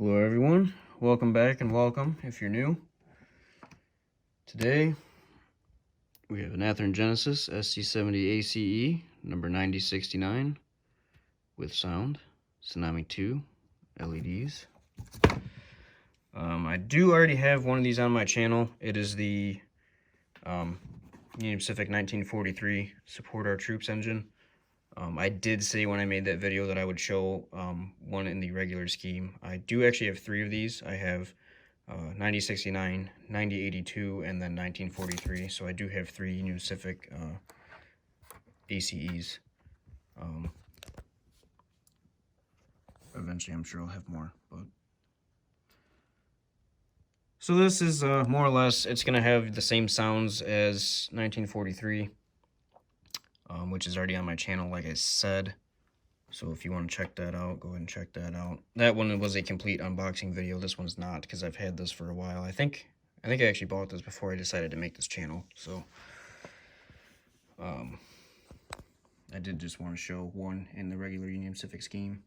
Hello everyone, welcome back and welcome if you're new. Today we have an Athearn Genesis SD70ACe number 9069 with sound, Tsunami 2 LEDs. I do already have one of these on my channel. It is the Union Pacific 1943 Support Our Troops engine. I did say when I made that video that I would show one in the regular scheme. I do actually have three of these. I have 9069, 9082, and then 1943. So I do have three Union Pacific ACEs. Eventually, I'm sure I'll have more. But so this is more or less, it's going to have the same sounds as 1943, which is already on my channel, like I said. So if you want to check that out, go ahead and check that out. That one was a complete unboxing video. This one's not, because I've had this for a while. I think I actually bought this before I decided to make this channel. So I did just want to show one in the regular Union Pacific scheme.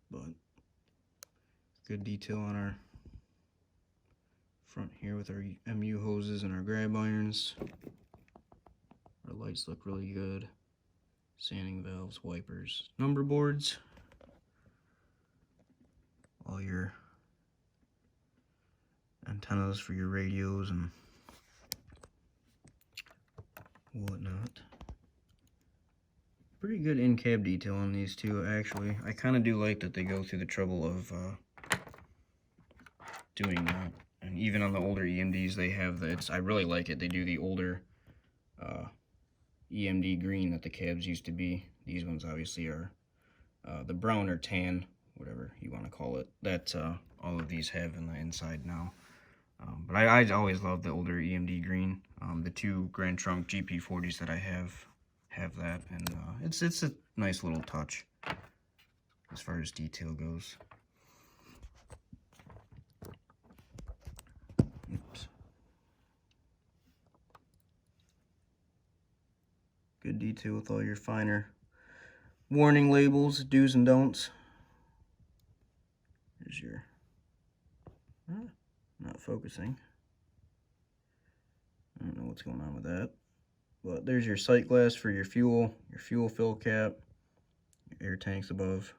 But good detail on our front here with our MU hoses and our grab irons. Our lights look really good. Sanding valves, wipers, number boards, all your antennas for your radios and whatnot. Pretty good in-cab detail on these two, actually. I kind of do like that they go through the trouble of doing that. And even on the older EMDs, they have the, I really like it. They do the older EMD green that the cabs used to be. These ones obviously are the brown or tan, whatever you want to call it, that all of these have in the inside now. But I always loved the older EMD green. The two Grand Trunk GP40s that I have that, and it's a nice little touch as far as detail goes. Oops. Good detail with all your finer warning labels, do's and don'ts. Here's your, not focusing. I don't know what's going on with that. But there's your sight glass for your fuel fill cap, your air tanks above.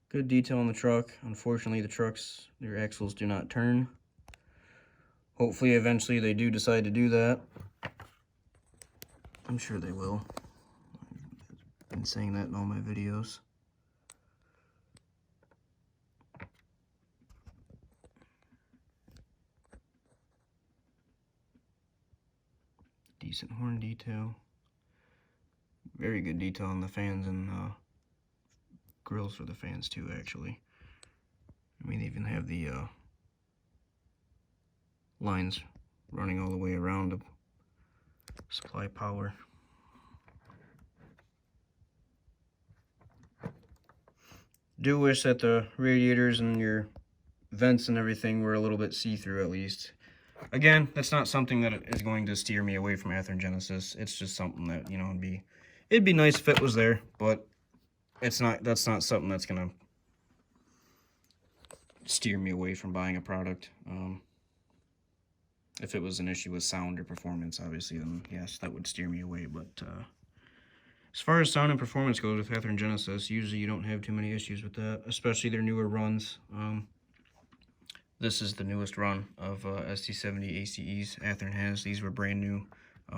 Good detail on the truck. Unfortunately, their axles do not turn. Hopefully, eventually they do decide to do that. I'm sure they will. I've been saying that in all my videos. Decent horn detail. Very good detail on the fans and grills for the fans too, actually. I mean, they even have the lines running all the way around to supply power. Do wish that the radiators and your vents and everything were a little bit see-through at least. Again, that's not something that is going to steer me away from Athearn Genesis. It's just something that, you know, it'd be nice if it was there, but that's not something that's gonna steer me away from buying a product. If it was an issue with sound or performance, obviously, then yes, that would steer me away. But as far as sound and performance goes with Athearn Genesis, usually you don't have too many issues with that, especially their newer runs. This is the newest run of SD70ACe's Athearn has. These were brand new.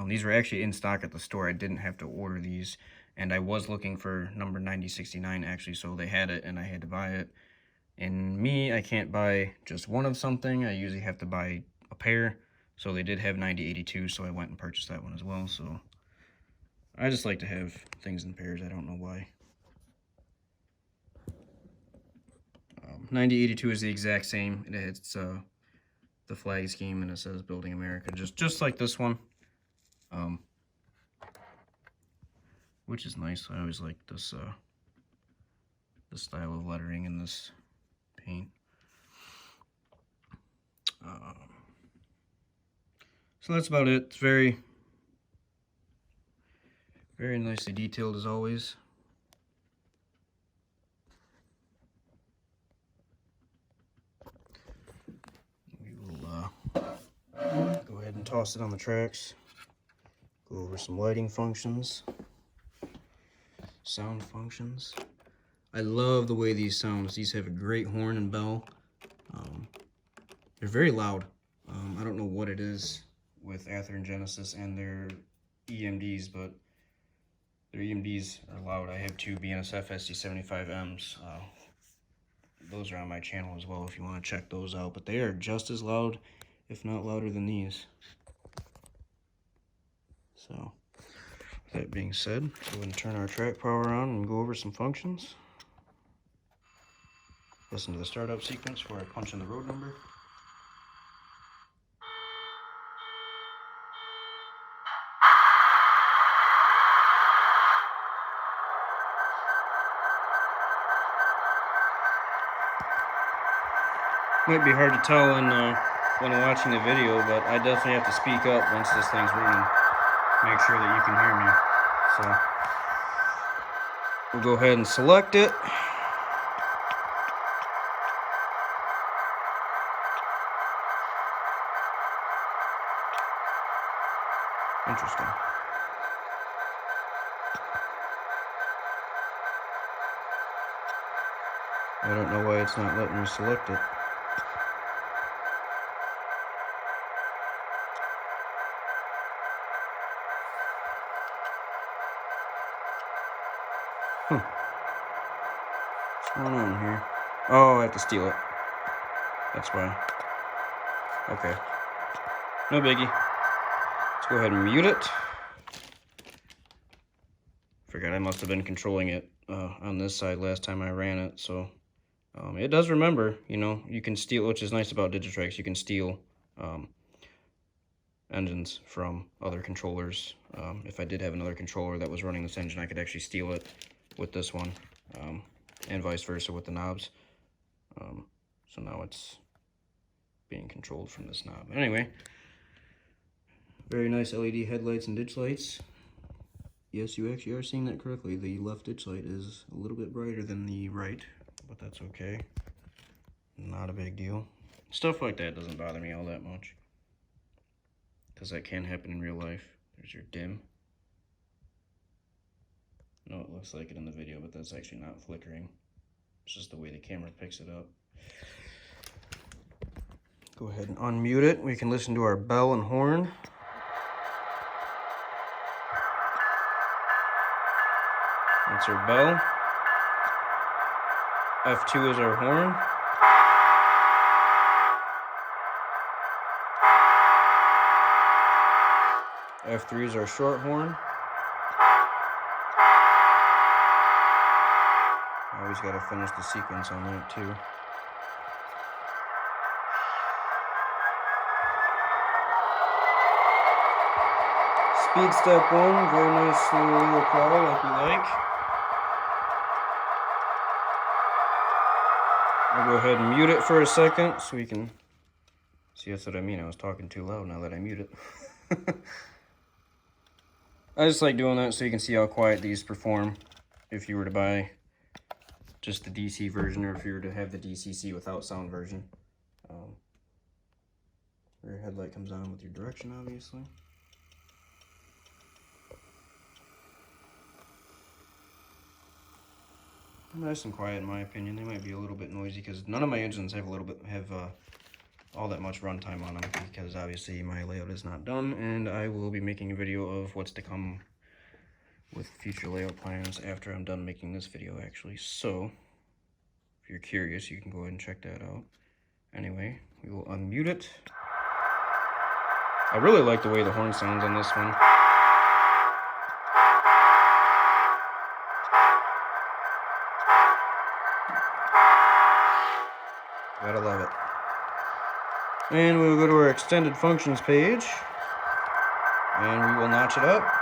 These were actually in stock at the store. I didn't have to order these, and I was looking for number 9069 actually, so they had it and I had to buy it. And me, I can't buy just one of something. I usually have to buy a pair. So they did have 9082, so I went and purchased that one as well. So I just like to have things in pairs. I don't know why. 9082 is the exact same. It's the flag scheme, and it says Building America, just like this one, which is nice. I always like this this style of lettering in this paint. So that's about it. It's very Very nicely detailed as always. We will go ahead and toss it on the tracks. Go over some lighting functions, sound functions. I love the way these sound. These have a great horn and bell. They're very loud. I don't know what it is with Athearn Genesis and their EMDs, but their EMDs are loud. I have two BNSF SD70ACes. Those are on my channel as well if you want to check those out, but they are just as loud, if not louder than these. So, with that being said, go ahead and turn our track power on and go over some functions. Listen to the startup sequence where I punch in the road number. Might be hard to tell when watching the video, but I definitely have to speak up once this thing's running. Make sure that you can hear me. So we'll go ahead and select it. Interesting. I don't know why it's not letting me select it. What's going on here? Oh, I have to steal it. That's why. Okay. No biggie. Let's go ahead and mute it. Forgot I must have been controlling it on this side last time I ran it, so it does remember. You know, you can steal, which is nice about Digitrax. You can steal engines from other controllers. If I did have another controller that was running this engine, I could actually steal it with this one, and vice versa with the knobs. So now it's being controlled from this knob. Anyway, very nice LED headlights and ditch lights. Yes, you actually are seeing that correctly. The left ditch light is a little bit brighter than the right, but that's okay. Not a big deal. Stuff like that doesn't bother me all that much, because that can happen in real life. There's your dim. No, it looks like it in the video, but that's actually not flickering. It's just the way the camera picks it up. Go ahead and unmute it. We can listen to our bell and horn. That's our bell. F2 is our horn. F3 is our short horn. Always got to finish the sequence on that too. Speed step 1, very nice little crawl like we like. I'll go ahead and mute it for a second so we can see. That's what I mean. I was talking too loud now that I mute it. I just like doing that so you can see how quiet these perform if you were to buy just the DC version, or if you were to have the DCC without sound version. Rear headlight comes on with your direction, obviously. Nice and quiet in my opinion. They might be a little bit noisy because none of my engines have all that much runtime on them, because obviously my layout is not done, and I will be making a video of what's to come with future layout plans after I'm done making this video actually. So if you're curious, you can go ahead and check that out. Anyway, we will unmute it. I really like the way the horn sounds on this one. Gotta love it. And we'll go to our extended functions page, and we will notch it up.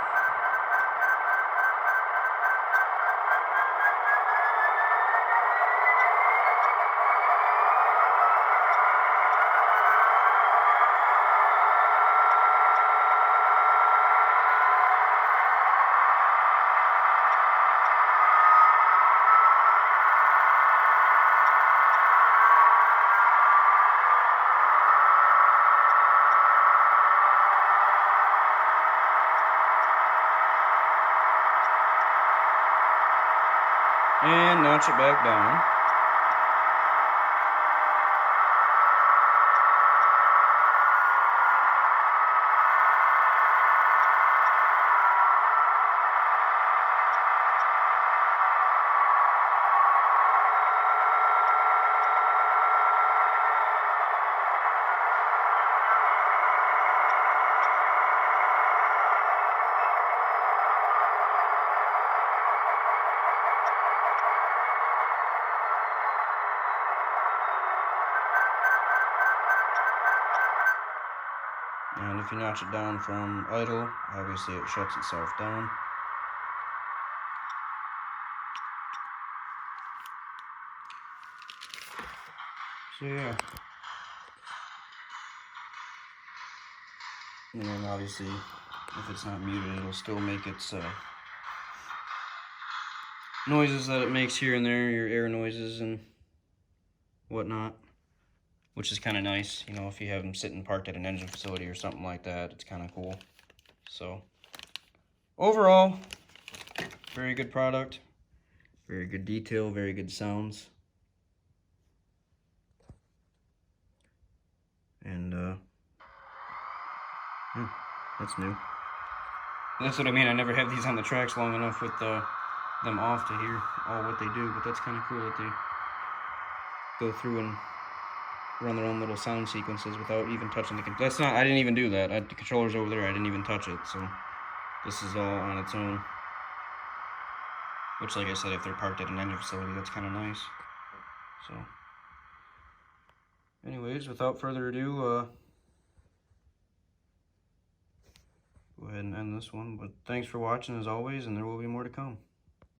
And notch it back down. And if you notch it down from idle, obviously it shuts itself down. So yeah. And then obviously, if it's not muted, it'll still make its noises that it makes here and there, your air noises and whatnot, which is kind of nice. You know, if you have them sitting parked at an engine facility or something like that, it's kind of cool. So overall, very good product, very good detail, very good sounds. And yeah, that's new. That's what I mean. I never have these on the tracks long enough with them off to hear all what they do, but that's kind of cool that they go through and run their own little sound sequences without even touching the controller. That's not, I didn't even do that. The controller's over there, I didn't even touch it, so this is all on its own. Which, like I said, if they're parked at an engine facility, that's kind of nice. So, anyways, without further ado, go ahead and end this one. But thanks for watching as always, and there will be more to come.